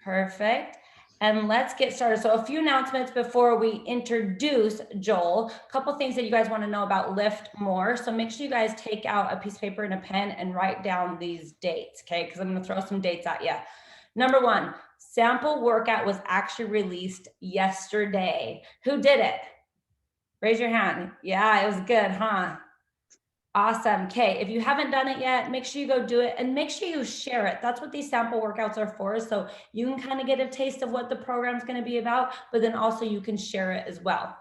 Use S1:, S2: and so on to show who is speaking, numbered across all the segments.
S1: Perfect. And let's get started. So a few announcements before we introduce Joel. A couple things that you guys want to know about Liift more. So make sure you guys take out a piece of paper and a pen and write down these dates, okay? Because I'm going to throw some dates at you. Number one, sample workout was actually released yesterday. Who did it? Raise your hand. Yeah, it was good, huh? Awesome. Okay, if you haven't done it yet, make sure you go do it and make sure you share it. That's what these sample workouts are for. So you can kind of get a taste of what the program's going to be about, but then also you can share it as well.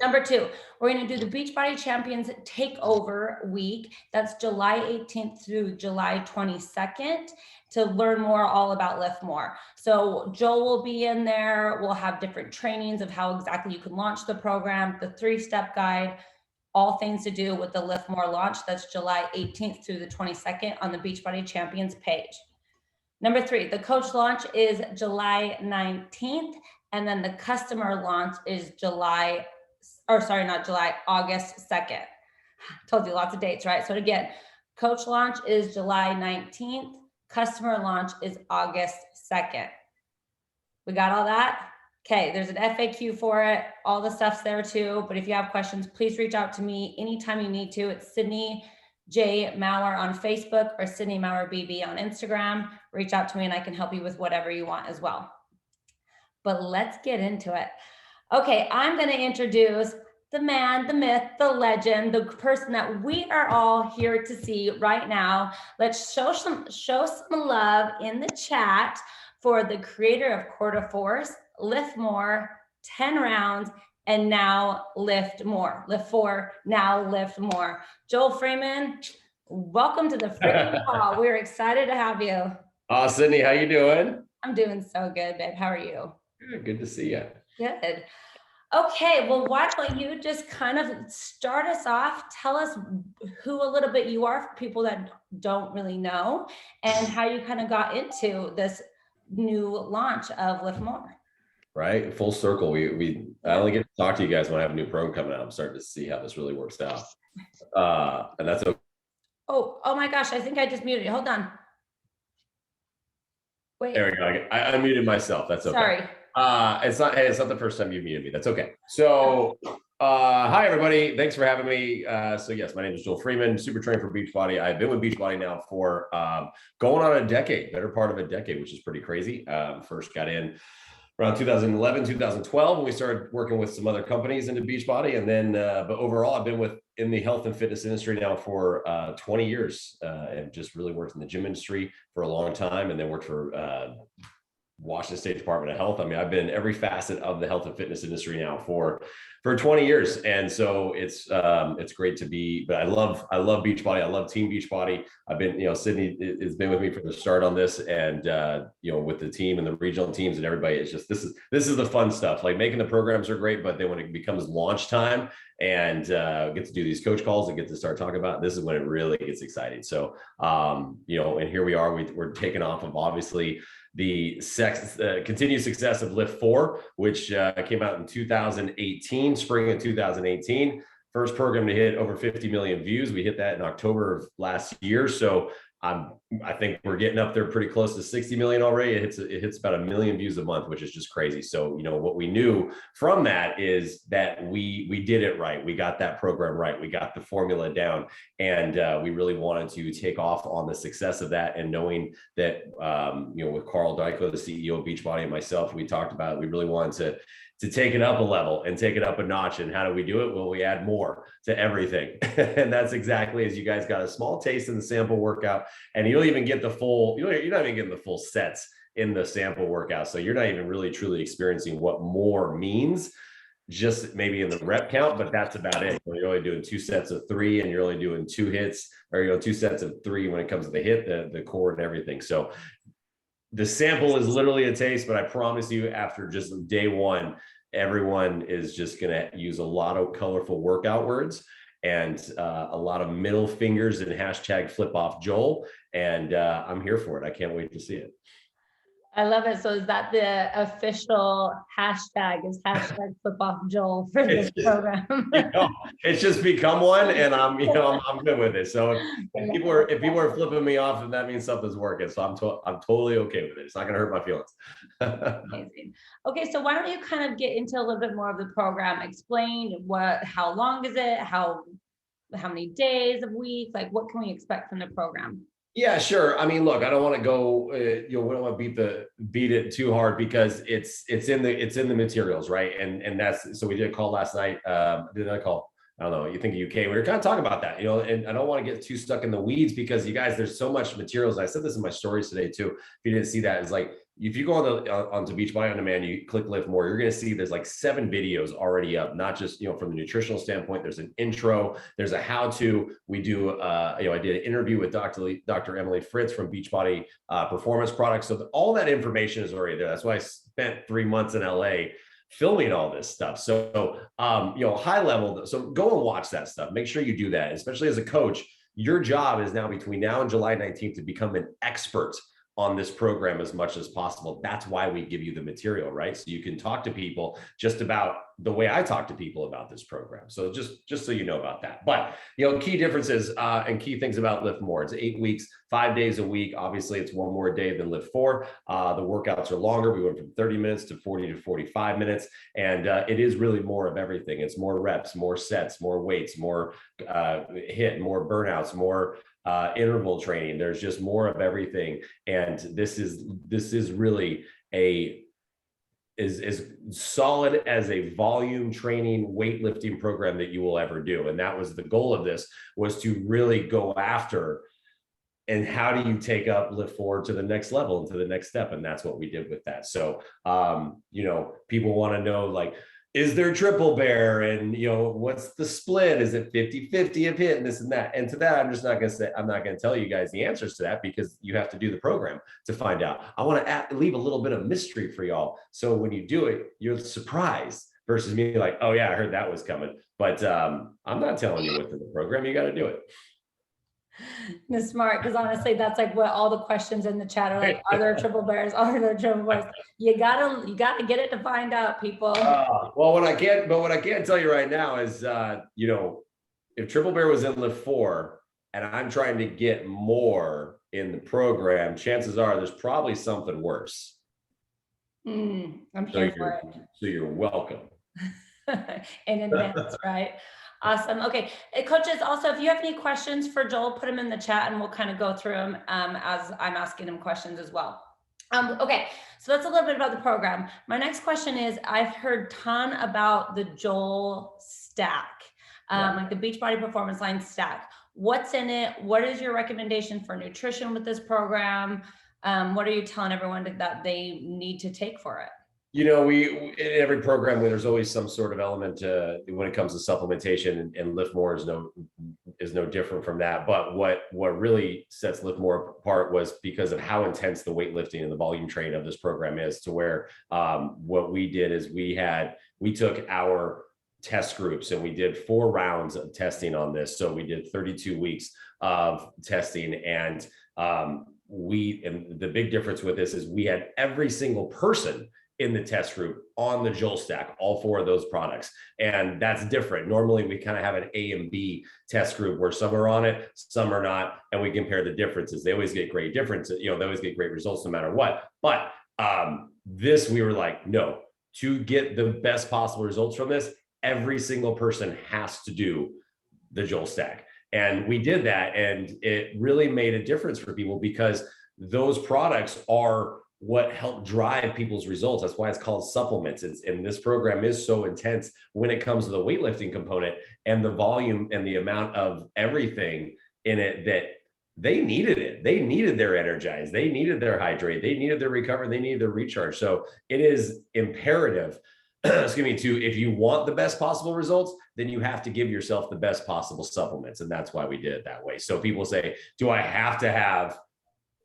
S1: Number two, we're going to do the Beachbody Champions Takeover Week. That's July 18th through July 22nd to learn more all about Lift More. So Joel will be in there. We'll have different trainings of how exactly you can launch the program, the 3-step guide, all things to do with the Lift More launch. That's July 18th through the 22nd on the Beachbody Champions page. Number three, the coach launch is July 19th, and then the customer launch is August 2nd. Told you lots of dates, right? So again, coach launch is July 19th, customer launch is August 2nd. We got all that? Okay, there's an FAQ for it. All the stuff's there too. But if you have questions, please reach out to me anytime you need to. It's Sydney J. Maurer on Facebook or Sydney Maurer BB on Instagram. Reach out to me and I can help you with whatever you want as well. But let's get into it. Okay, I'm going to introduce the man, the myth, the legend, the person that we are all here to see right now. Let's show some love in the chat for the creator of Quarter Force, Lift More, 10 rounds, and now Lift More. Lift 4, now Lift More. Joel Freeman, welcome to the freaking call. We're excited to have you.
S2: Sydney, how you doing?
S1: I'm doing so good, babe. How are you?
S2: Good to see you.
S1: Good. Okay, well, why don't you just kind of start us off? Tell us who a little bit you are for people that don't really know, and how you kind of got into this new launch of Lift More.
S2: Right, full circle. I only get to talk to you guys when I have a new program coming out. I'm starting to see how this really works out, and that's okay.
S1: Oh my gosh! I think I just muted you. Hold on. Wait.
S2: There we go. I unmuted myself. That's okay.
S1: Sorry.
S2: It's not the first time you muted me. That's okay. So, hi everybody. Thanks for having me. So yes, my name is Joel Freeman, super trained for Beachbody. I've been with Beachbody now for going on a decade, better part of a decade, which is pretty crazy. First got in around 2011, 2012, when we started working with some other companies into Beachbody. And then, but overall, I've been in the health and fitness industry now for 20 years and just really worked in the gym industry for a long time, and then worked for Washington State Department of Health. I mean, I've been in every facet of the health and fitness industry now for 20 years. And so it's great to be, but I love Beachbody. I love Team Beachbody. I've been, Sydney has been with me from the start on this, and with the team and the regional teams and everybody, it's just, this is the fun stuff. Like, making the programs are great, but then when it becomes launch time and get to do these coach calls and get to start talking about, this is when it really gets exciting. So, and here we are, we're taking off of, obviously, the continued success of Lift 4, which came out in 2018, spring of 2018. First program to hit over 50 million views. We hit that in October of last year. So I think we're getting up there pretty close to 60 million already. It hits about 1 million views a month, which is just crazy. So, what we knew from that is that we did it right. We got that program right. We got the formula down, and we really wanted to take off on the success of that. And knowing that, with Carl Dyko, the CEO of Beachbody, and myself, we talked about, we really wanted to take it up a level and take it up a notch. And how do we do it? Well, we add more to everything. And that's exactly, as you guys got a small taste in the sample workout, and you're not even getting the full sets in the sample workout. So you're not even really truly experiencing what more means, just maybe in the rep count, but that's about it. You're only doing 2 sets of 3, and you're only doing 2 hits, or 2 sets of 3 when it comes to the hit, the core and everything. So the sample is literally a taste, but I promise you, after just day one, everyone is just going to use a lot of colorful workout words and a lot of middle fingers and hashtag flip off Joel. And I'm here for it. I can't wait to see it.
S1: I love it. So is that the official hashtag, is hashtag flip off Joel for this program?
S2: It's just become one, and I'm good with it. So if people are flipping me off, then that means something's working. So I'm totally okay with it. It's not going to hurt my feelings.
S1: Amazing. Okay, so why don't you kind of get into a little bit more of the program? Explain how long is it? How many days a week? Like, what can we expect from the program?
S2: Yeah, sure. I mean, look, I don't want to go, we don't want to beat it too hard because it's in the materials, right? And that's, so we did a call last night. Did I call? I don't know. You think UK? We were kind of talking about that, and I don't want to get too stuck in the weeds because you guys, there's so much materials. I said this in my stories today too. If you didn't see that, it's like, if you go onto Beachbody On Demand, you click Lift More, you're going to see there's like 7 videos already up, not just, from the nutritional standpoint. There's an intro, there's a how-to. We do, I did an interview with Dr. Emily Fritz from Beachbody Performance Products. So all that information is already there. That's why I spent 3 months in LA filming all this stuff. So, high level. So go and watch that stuff. Make sure you do that, especially as a coach. Your job is now, between now and July 19th, to become an expert on this program as much as possible. That's why we give you the material, right? So you can talk to people just about the way I talk to people about this program. So just so you know about that. But, key differences and key things about Lift More. It's 8 weeks, 5 days a week. Obviously, it's one more day than Lift 4. The workouts are longer. We went from 30 minutes to 40 to 45 minutes. And it is really more of everything. It's more reps, more sets, more weights, more HIIT, more burnouts, more interval training. There's just more of everything. And this is really as solid as a volume training weightlifting program that you will ever do. And that was the goal of this, was to really go after, and how do you take up Lift Forward to the next level and to the next step? And that's what we did with that. So, people want to know, like, is there triple bear, and what's the split? Is it 50-50 of HIIT and this and that? And to that, I'm not going to tell you guys the answers to that, because you have to do the program to find out. I want to leave a little bit of mystery for y'all, so when you do it, you're surprised, versus me like, oh yeah, I heard that was coming. But I'm not telling you what's in the program. You got to do it.
S1: That's smart, because honestly, that's like what all the questions in the chat are like. Are there triple bears? Are there triple bears? You gotta get it to find out, people.
S2: Well, what I can't tell you right now is, if triple bear was in Lift 4 and I'm trying to get more in the program, chances are there's probably something worse.
S1: I'm here for it.
S2: So you're welcome.
S1: In advance, right? Awesome. Okay, coaches, also, if you have any questions for Joel, put them in the chat and we'll kind of go through them as I'm asking him questions as well. Okay, so that's a little bit about the program. My next question is, I've heard a ton about the Joel stack, like the Beachbody Performance Line stack. What's in it? What is your recommendation for nutrition with this program? What are you telling everyone that they need to take for it?
S2: We in every program, there's always some sort of element when it comes to supplementation, and Lift More is no different from that. But what really sets Lift More apart was because of how intense the weightlifting and the volume training of this program is, to where what we did is we took our test groups and we did 4 rounds of testing on this. So we did 32 weeks of testing, and the big difference with this is we had every single person in the test group on the Joel stack, all 4 of those products. And that's different. Normally we kind of have an A and B test group where some are on it, some are not, and we compare the differences. They always get great differences, they always get great results no matter what. But this, we were like, no, to get the best possible results from this, every single person has to do the Joel stack. And we did that, and it really made a difference for people, because those products are what helped drive people's results. That's why it's called supplements. And this program is so intense when it comes to the weightlifting component and the volume and the amount of everything in it, that they needed it. They needed their energize. They needed their hydrate. They needed their recover. They needed their recharge. So it is imperative, if you want the best possible results, then you have to give yourself the best possible supplements. And that's why we did it that way. So people say, do I have to have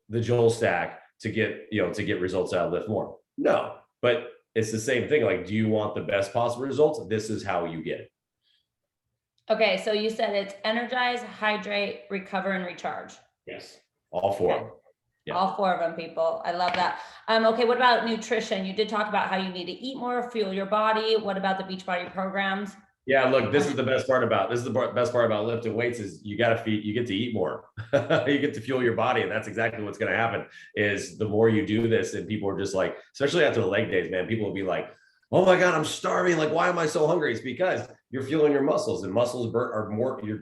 S2: the Joel stack to get results out of Lift More? No, but it's the same thing. Like, do you want the best possible results? This is how you get it.
S1: Okay, so you said it's energize, hydrate, recover, and recharge.
S2: Yes, all 4.
S1: Okay.
S2: Yeah.
S1: All 4 of them, people. I love that. Okay, what about nutrition? You did talk about how you need to eat more, fuel your body. What about the Beachbody programs?
S2: Yeah, look, this is the best part about lifting weights is you got to feed, you get to eat more. You get to fuel your body, and that's exactly what's going to happen. Is the more you do this, and people are just like, especially after the leg days, man, people will be like, oh my God, I'm starving. Like, why am I so hungry? It's because you're fueling your muscles, and muscles are more, we're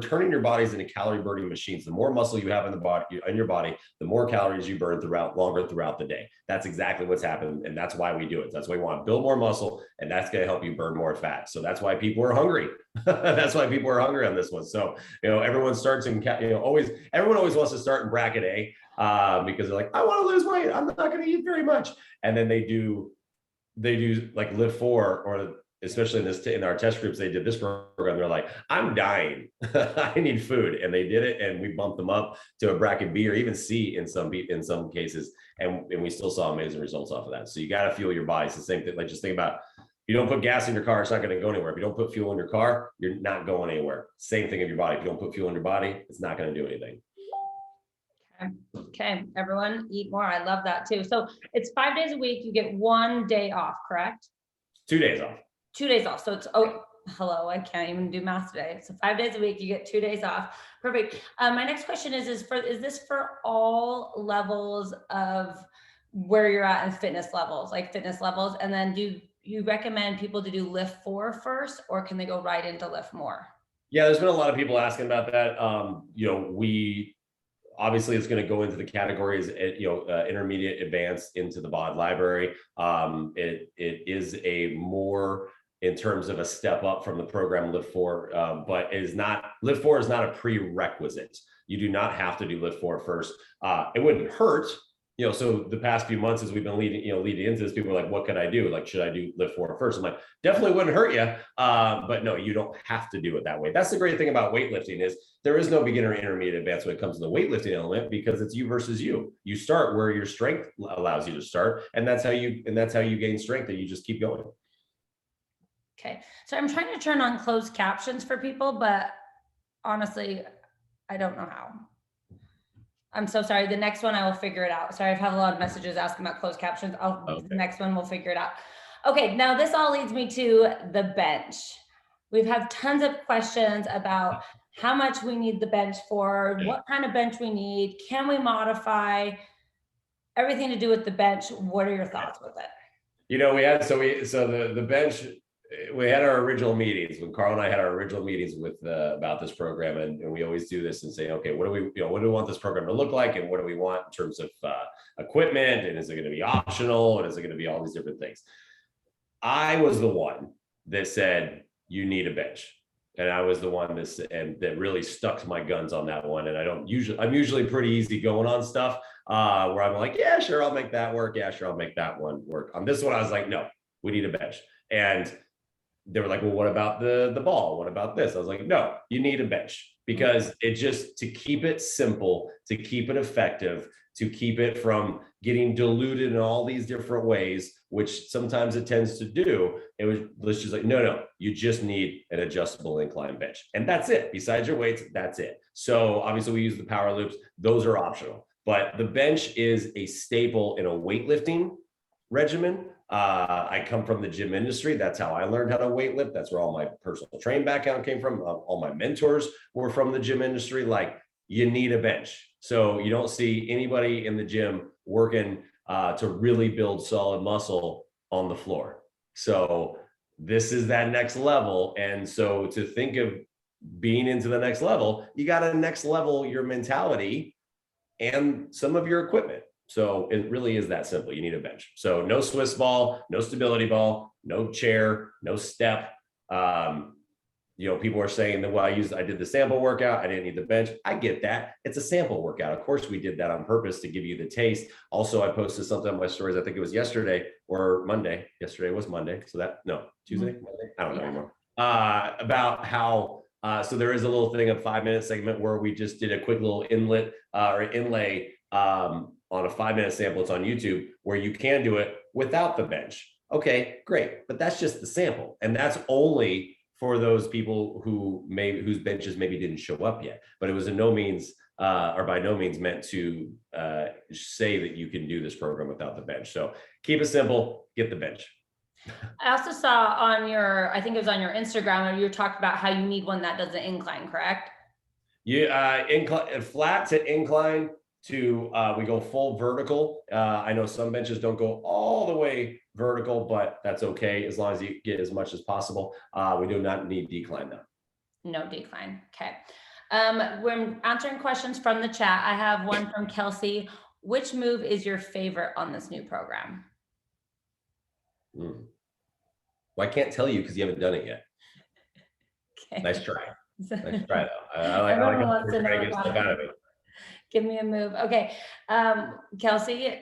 S2: turning your bodies into calorie burning machines. The more muscle you have in your body, the more calories you burn longer throughout the day. That's exactly what's happened. And that's why we do it. That's why we want to build more muscle, and that's going to help you burn more fat. So that's why people are hungry. That's why people are hungry on this one. So, everyone starts in, everyone always wants to start in bracket A, because they're like, I want to lose weight. I'm not going to eat very much. And then they do like Lift 4, or especially in our test groups, they did this program. They're like, I'm dying. I need food. And they did it. And we bumped them up to a bracket B or even C in some cases. And we still saw amazing results off of that. So you got to fuel your body. It's the same thing. Like, just think about, you don't put gas in your car, it's not going to go anywhere. If you don't put fuel in your car, you're not going anywhere. Same thing in your body. If you don't put fuel in your body, it's not going to do anything.
S1: Okay, everyone eat more. I love that too. So it's 5 days a week. You get 1 day off, correct?
S2: 2 days off.
S1: 2 days off. So it's, hello, I can't even do math today. So 5 days a week, you get 2 days off. Perfect. My next question is this for all levels of where you're at in fitness levels? And then do you recommend people to do Lift 4 first, or can they go right into Lift More?
S2: Yeah, there's been a lot of people asking about that. We obviously it's going to go into the categories, intermediate, advanced, into the BOD library. It is a more, in terms of a step up from the program Lift 4, but Lift 4 is not a prerequisite. You do not have to do Lift 4 first. It wouldn't hurt. So the past few months, as we've been leading into this, people are like, what could I do? Like, should I do Lift 4 first? I'm like, definitely wouldn't hurt you. But no, you don't have to do it that way. That's the great thing about weightlifting, is there is no beginner, intermediate, advanced when it comes to the weightlifting element, because it's you versus you. You start where your strength allows you to start. And that's how you gain strength, and you just keep going.
S1: Okay. So I'm trying to turn on closed captions for people, but honestly, I don't know how. I'm so sorry. The next one, I will figure it out. Sorry, I've had a lot of messages asking about closed captions. The next one, we'll figure it out. Okay, now this all leads me to the bench. We've had tons of questions about how much we need the bench for, what kind of bench we need, can we modify, everything to do with the bench. What are your thoughts with it?
S2: The bench, we had our original meetings when Carl and I had our original meetings with about this program, and we always do this and say, okay, what do we want this program to look like, and what do we want in terms of equipment, and is it going to be optional, and is it going to be all these different things? I was the one that said you need a bench, and I was the one that really stuck to my guns on that one. And I'm usually pretty easy going on stuff where I'm like, yeah, sure, I'll make that work. Yeah, sure, I'll make that one work. On this one, I was like, no, we need a bench. And they were like, well, what about the ball? What about this? I was like, no, you need a bench, because it just, to keep it simple, to keep it effective, to keep it from getting diluted in all these different ways, which sometimes it tends to do. Let's just like, no, you just need an adjustable incline bench. And that's it. Besides your weights, that's it. So obviously we use the power loops. Those are optional, but the bench is a staple in a weightlifting regimen. I come from the gym industry. That's how I learned how to weightlift. That's where all my personal training background came from. All my mentors were from the gym industry. Like, you need a bench. So you don't see anybody in the gym working to really build solid muscle on the floor. So this is that next level. And so to think of being into the next level, you got to next level your mentality and some of your equipment. So it really is that simple. You need a bench. So no Swiss ball, no stability ball, no chair, no step. People are saying that, well, I did the sample workout, I didn't need the bench. I get that. It's a sample workout. Of course, we did that on purpose to give you the taste. Also, I posted something on my stories, I think it was yesterday or Monday. Yesterday was Monday. Tuesday, Monday? I don't know anymore. About how, so there is a little thing, a 5-minute segment where we just did a quick little inlet or inlay on a 5-minute sample. It's on YouTube, where you can do it without the bench. Okay, great. But that's just the sample. And that's only for those people whose benches maybe didn't show up yet. But it was in no means are by no means meant to say that you can do this program without the bench. So keep it simple, get the bench.
S1: I also saw on your, I think it was on your Instagram, where you talked about how you need one that does an incline, correct?
S2: Incline, flat to incline to we go full vertical. I know some benches don't go all the way vertical, but that's okay as long as you get as much as possible. We do not need decline though.
S1: No decline. Okay. When answering questions from the chat, I have one from Kelsey. Which move is your favorite on this new program?
S2: Well, I can't tell you because you haven't done it yet.
S1: Okay.
S2: Nice try. Nice try though. I like
S1: Everyone
S2: how
S1: wants
S2: we're
S1: to
S2: trying
S1: know
S2: to get
S1: about
S2: stuff
S1: it.
S2: out of it.
S1: Give me a move. Okay. Kelsey,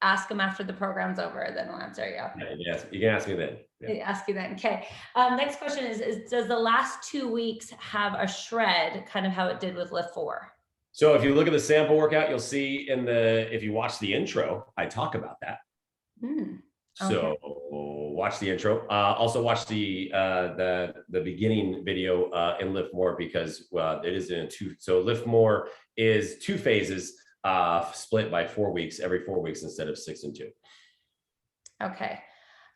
S1: ask him after the program's over, then I'll answer you.
S2: Yeah, you can ask me then. Yeah.
S1: Ask you then. Okay. Next question is does the last 2 weeks have a shred, kind of how it did with Lift 4?
S2: So if you look at the sample workout, you'll see if you watch the intro, I talk about that.
S1: Okay.
S2: So watch the intro. Also watch the beginning video in Lift More because it is in two. So Lift More is 2 phases split by 4 weeks, every 4 weeks instead of 6 and 2.
S1: Okay.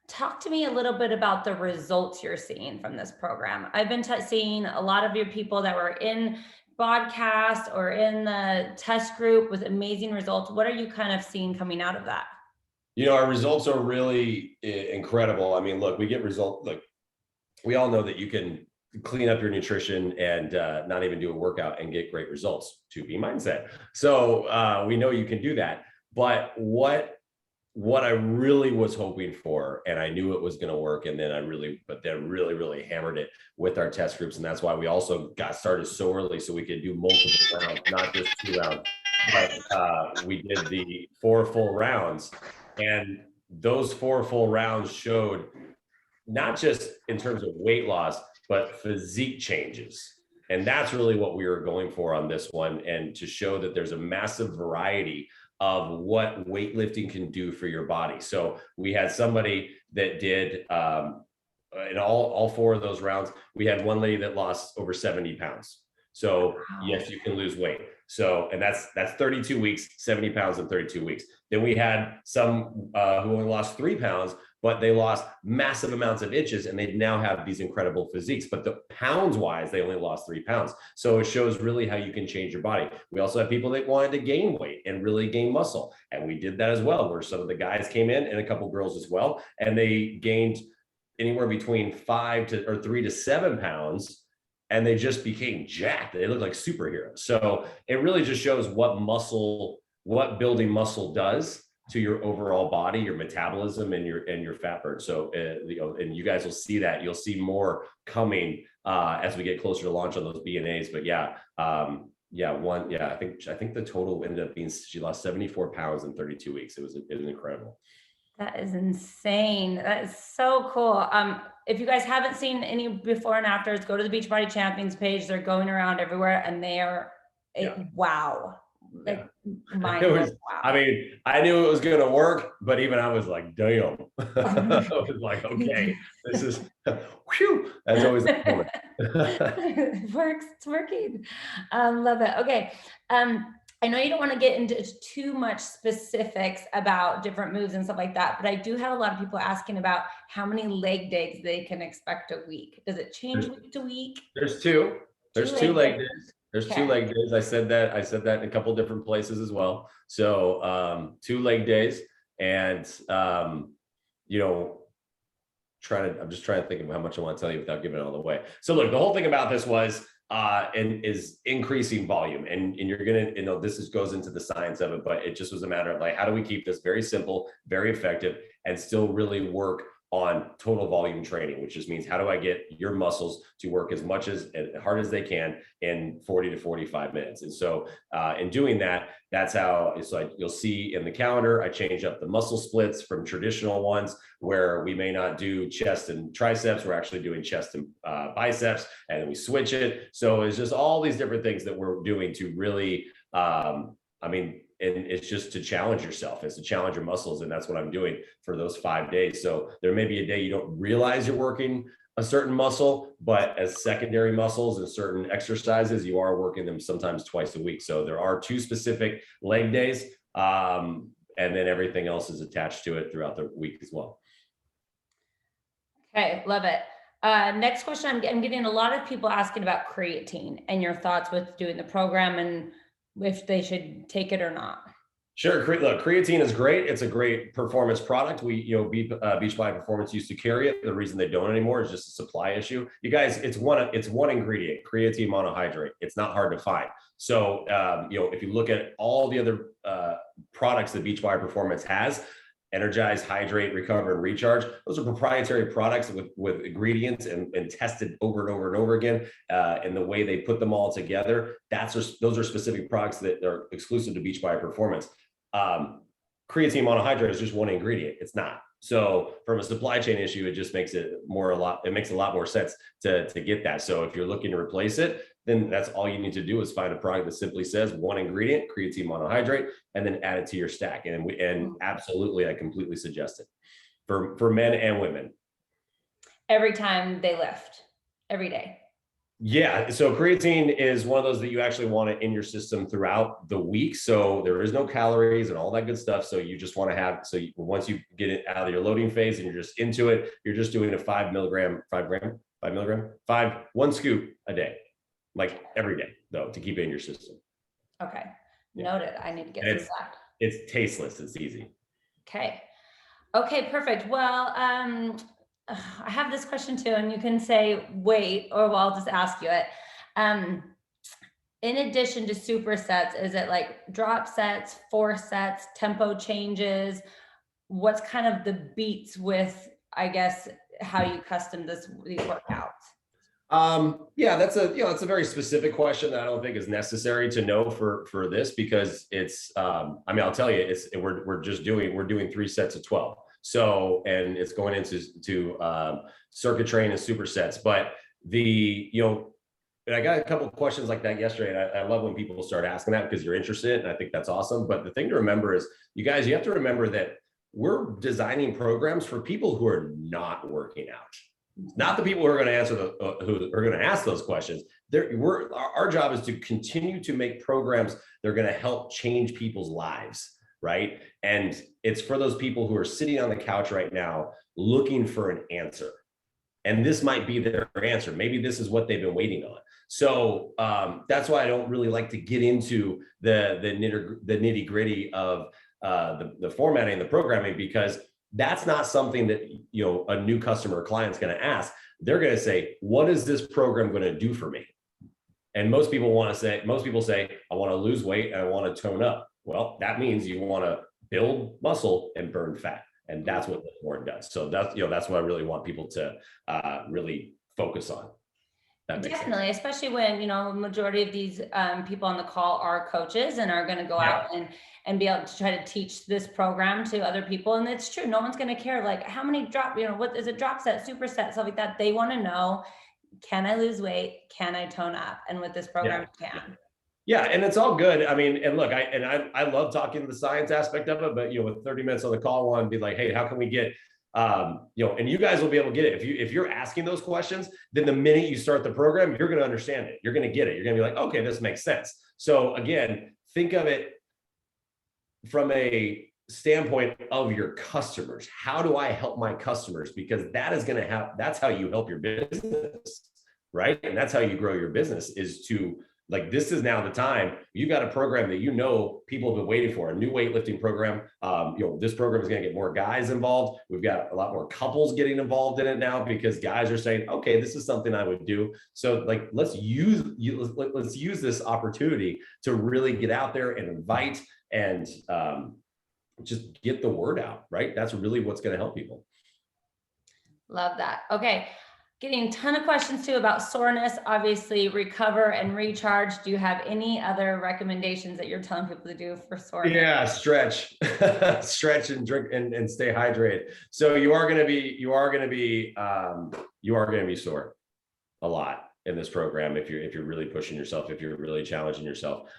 S1: Talk to me a little bit about the results you're seeing from this program. I've been seeing a lot of your people that were in podcast or in the test group with amazing results. What are you kind of seeing coming out of that?
S2: Our results are really incredible. I mean, look, we get results. Like we all know that you can clean up your nutrition and not even do a workout and get great results. 2B mindset. So we know you can do that. But what I really was hoping for, and I knew it was going to work, and then really hammered it with our test groups, and that's why we also got started so early so we could do multiple rounds, not just 2 rounds. But we did the 4 full rounds, and those 4 full rounds showed not just in terms of weight loss, but physique changes. And that's really what we were going for on this one, and to show that there's a massive variety of what weightlifting can do for your body. So we had somebody that did in all 4 of those rounds. We had one lady that lost over 70 pounds. So yes, you can lose weight. So, and that's 32 weeks, 70 pounds in 32 weeks. Then we had some who only lost 3 pounds, but they lost massive amounts of inches, and they now have these incredible physiques. But the pounds wise, they only lost 3 pounds. So it shows really how you can change your body. We also have people that wanted to gain weight and really gain muscle. And we did that as well, where some of the guys came in and a couple girls as well, and they gained anywhere between 3 to 7 pounds. And they just became jacked. They look like superheroes. So it really just shows what building muscle does to your overall body, your metabolism, and your fat burn. So and you guys will see that. You'll see more coming as we get closer to launch on those BNAs. But I think the total ended up being she lost 74 pounds in 32 weeks. It was incredible.
S1: That is insane. That is so cool. If you guys haven't seen any before and afters, go to the Beachbody Champions page. They're going around everywhere, and they are wow. Like
S2: wow. I mean, I knew it was going to work, but even I was like, damn. I was like, okay, this is whew. That's always the moment.
S1: It works. It's working. Love it. Okay. I know you don't want to get into too much specifics about different moves and stuff like that, but I do have a lot of people asking about how many leg days they can expect a week. Does it change week to week?
S2: There's 2. There's 2 leg days. There's 2 leg days. I said that in a couple different places as well. So 2 leg days, and I'm just trying to think of how much I want to tell you without giving it all away. So look, the whole thing about this was and is increasing volume, and you're gonna, this goes into the science of it, but it just was a matter of like, how do we keep this very simple, very effective, and still really work on total volume training, which just means how do I get your muscles to work as hard as they can in 40 to 45 minutes. And so in doing that, that's how it's like, you'll see in the calendar, I change up the muscle splits from traditional ones where we may not do chest and triceps. We're actually doing chest and biceps, and then we switch it. So it's just all these different things that we're doing to really, and it's just to challenge yourself, it's to challenge your muscles. And that's what I'm doing for those 5 days. So there may be a day you don't realize you're working a certain muscle, but as secondary muscles and certain exercises, you are working them sometimes twice a week. So there are 2 specific leg days, and then everything else is attached to it throughout the week as well.
S1: Okay, love it. Next question, I'm getting a lot of people asking about creatine and your thoughts with doing the program and if they should take it or not.
S2: Sure. Look, creatine is great. It's a great performance product. Beachbody Performance used to carry it. The reason they don't anymore is just a supply issue. You guys, it's one ingredient, creatine monohydrate. It's not hard to find. So, if you look at all the other products that Beachbody Performance has, Energize, Hydrate, Recover, and Recharge, those are proprietary products with ingredients and tested over and over and over again. And the way they put them all together, those are specific products that are exclusive to Beachbody Performance. Creatine monohydrate is just one ingredient. It's not. So from a supply chain issue, it just makes it makes a lot more sense to get that. So if you're looking to replace it, then that's all you need to do is find a product that simply says one ingredient, creatine monohydrate, and then add it to your stack. And absolutely, I completely suggest it for men and women.
S1: Every time they lift, every day.
S2: Yeah, so creatine is one of those that you actually want it in your system throughout the week. So there is no calories and all that good stuff. So you just want to have, once you get it out of your loading phase and you're just into it, you're just doing a 1 scoop a day, like every day though, to keep it in your system.
S1: Okay, noted. I need to get some of that.
S2: It's tasteless. It's easy.
S1: Okay, perfect. Well, I have this question too, and you can say wait, or I'll just ask you it. In addition to supersets, is it like drop sets, 4 sets, tempo changes? What's kind of the beats with, I guess, how you custom these workouts?
S2: Yeah, that's a very specific question that I don't think is necessary to know for this, because it's I'll tell you, we're doing 3 sets of 12. So, and it's going into circuit train and supersets, but and I got a couple of questions like that yesterday. And I love when people start asking that, because you're interested, and I think that's awesome. But the thing to remember is, you have to remember that we're designing programs for people who are not working out, not the people who are going to answer who are going to ask those questions. Our job is to continue to make programs that are going to help change people's lives. Right. And it's for those people who are sitting on the couch right now looking for an answer. And this might be their answer. Maybe this is what they've been waiting on. So that's why I don't really like to get into the nitty gritty of the formatting and the programming, because that's not something that a new customer or client's going to ask. They're going to say, what is this program going to do for me? And most people say, I want to lose weight and I want to tone up. Well, that means you want to build muscle and burn fat. And that's what Lift More does. So that's what I really want people to really focus on.
S1: Definitely, especially when, majority of these people on the call are coaches and are going to go out and be able to try to teach this program to other people. And it's true. No one's going to care like how many what is a drop set, superset, stuff like that. They want to know, can I lose weight? Can I tone up? And with this program, you can.
S2: Yeah, and it's all good. I mean, and look, I love talking the science aspect of it, but with 30 minutes on the call, I want to be like, hey, how can we get, and you guys will be able to get it. If you're asking those questions, then the minute you start the program, you're going to understand it. You're going to get it. You're going to be like, okay, this makes sense. So again, think of it from a standpoint of your customers. How do I help my customers? Because that's how you help your business, right? And that's how you grow your business, is to, like, this is now the time. You've got a program that people have been waiting for, a new weightlifting program. This program is going to get more guys involved. We've got a lot more couples getting involved in it now, because guys are saying, okay, this is something I would do. So like, let's use this opportunity to really get out there and invite and just get the word out, right? That's really what's going to help people.
S1: Love that. Okay. Getting a ton of questions too about soreness, obviously Recover and Recharge. Do you have any other recommendations that you're telling people to do for soreness?
S2: Yeah, stretch and drink and stay hydrated. So you are going to be sore a lot in this program if you're really pushing yourself, if you're really challenging yourself.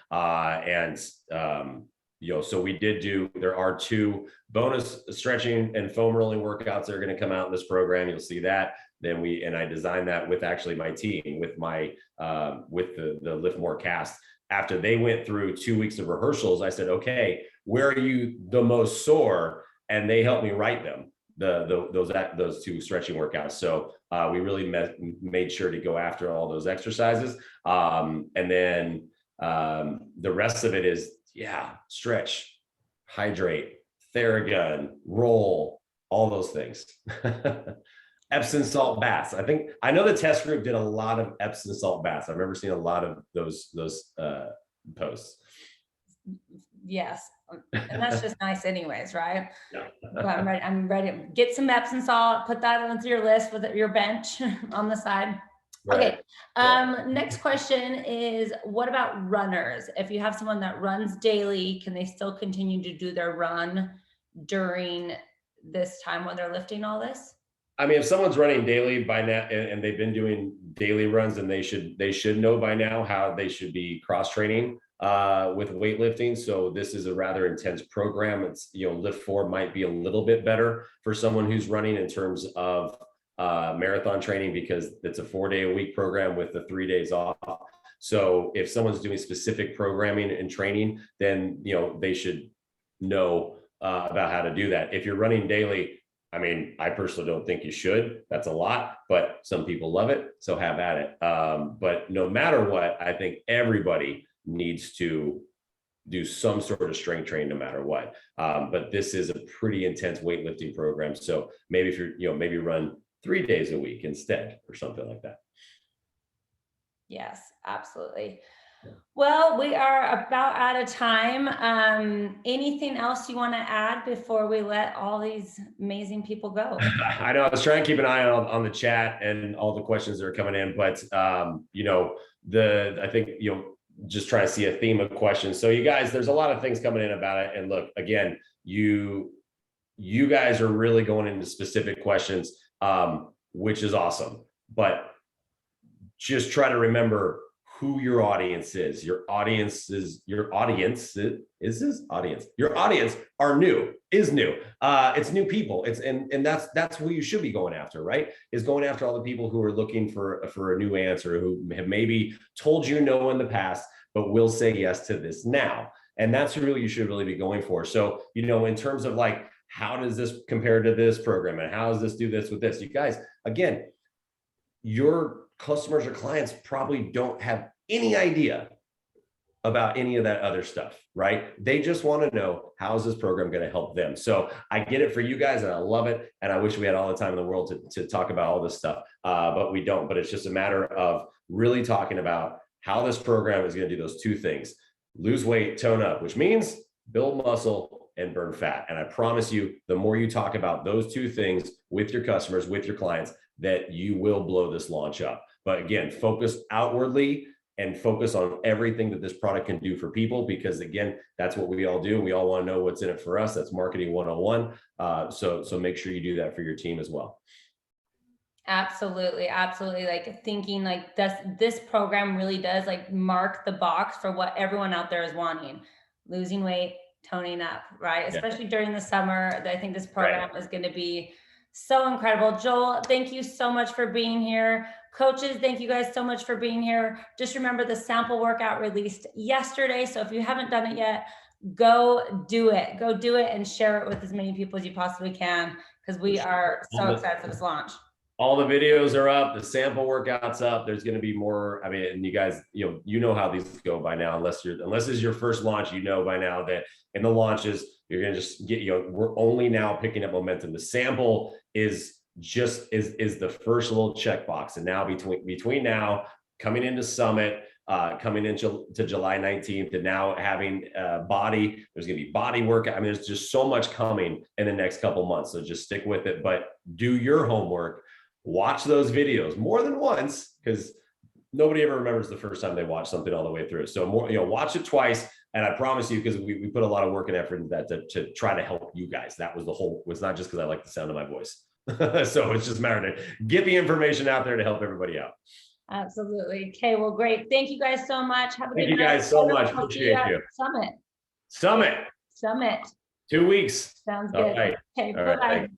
S2: So we did there are 2 bonus stretching and foam rolling workouts that are going to come out in this program. You'll see that. Then I designed that with actually my team, with my, with the Lift More cast. After they went through 2 weeks of rehearsals, I said, okay, where are you the most sore? And they helped me write them, those 2 stretching workouts. So we really made sure to go after all those exercises. And then the rest of it is, stretch, hydrate, Theragun, roll, all those things. Epsom salt baths. I know the test group did a lot of Epsom salt baths. I've never seen a lot of those posts.
S1: Yes. And that's just nice anyways, right?
S2: Yeah.
S1: But I'm ready. Get some Epsom salt, put that onto your list with your bench on the side.
S2: Right.
S1: Okay. Next question is, what about runners? If you have someone that runs daily, can they still continue to do their run during this time when they're lifting all this?
S2: I mean, if someone's running daily by now and they've been doing daily runs, then they should know by now how they should be cross training with weightlifting. So this is a rather intense program. It's, Lift 4 might be a little bit better for someone who's running in terms of marathon training, because it's a 4-day-a-week program with the 3 days off. So if someone's doing specific programming and training, then they should know about how to do that. If you're running daily, I mean, I personally don't think you should. That's a lot, but some people love it, so have at it. But no matter what, I think everybody needs to do some sort of strength training no matter what. But this is a pretty intense weightlifting program. So maybe if you're, maybe run 3 days a week instead or something like that.
S1: Yes, absolutely. Well, we are about out of time. Anything else you want to add before we let all these amazing people go?
S2: I know I was trying to keep an eye on the chat and all the questions that are coming in, but I think, just trying to see a theme of questions. So you guys, there's a lot of things coming in about it. And look, again, you guys are really going into specific questions, which is awesome, but just try to remember who your audience is. Your audience are new, is new. It's new people. And that's who you should be going after, right? Is going after all the people who are looking for a new answer, who have maybe told you no in the past, but will say yes to this now. And that's who you should really be going for. So, in terms of like, how does this compare to this program? And how does this do this with this? You guys, again, your customers or clients probably don't have any idea about any of that other stuff, right? They just want to know, how is this program going to help them? So I get it for you guys and I love it. And I wish we had all the time in the world to talk about all this stuff, but we don't. But it's just a matter of really talking about how this program is going to do those 2 things: lose weight, tone up, which means build muscle and burn fat. And I promise you, the more you talk about those 2 things with your customers, with your clients, that you will blow this launch up. But again, focus outwardly and focus on everything that this product can do for people, because again, that's what we all do. We all want to know what's in it for us. That's marketing 101. So make sure you do that for your team as well.
S1: Absolutely. Absolutely. Like thinking like this program really does like mark the box for what everyone out there is wanting: losing weight, toning up, right? Especially during the summer. I think this program is going to be so incredible. Joel, thank you so much for being here. Coaches, thank you guys so much for being here. Just remember, the sample workout released yesterday. So if you haven't done it yet, go do it. Go do it and share it with as many people as you possibly can, because we are so excited for this launch.
S2: All the videos are up, the sample workouts up. There's going to be more. I mean, and you guys, you know how these go by now, unless it's your first launch, by now that in the launches, you're going to just get, we're only now picking up momentum. The sample is the first little checkbox. And now between now coming into Summit, coming into July 19th, and now having body, there's going to be body workout. I mean, there's just so much coming in the next couple months. So just stick with it, but do your homework. Watch those videos more than once, because nobody ever remembers the first time they watched something all the way through. So watch it twice. And I promise you, because we put a lot of work and effort into that to try to help you guys. That was it's not just because I like the sound of my voice. So it's just a matter to get the information out there to help everybody out.
S1: Absolutely. Okay, well, great. Thank you guys so much. Have a good night.
S2: Thank you guys so much. Appreciate you.
S1: Summit.
S2: Summit.
S1: Summit.
S2: 2 weeks.
S1: Sounds
S2: All
S1: good.
S2: right.
S1: Okay,
S2: All right,
S1: bye.
S2: thanks.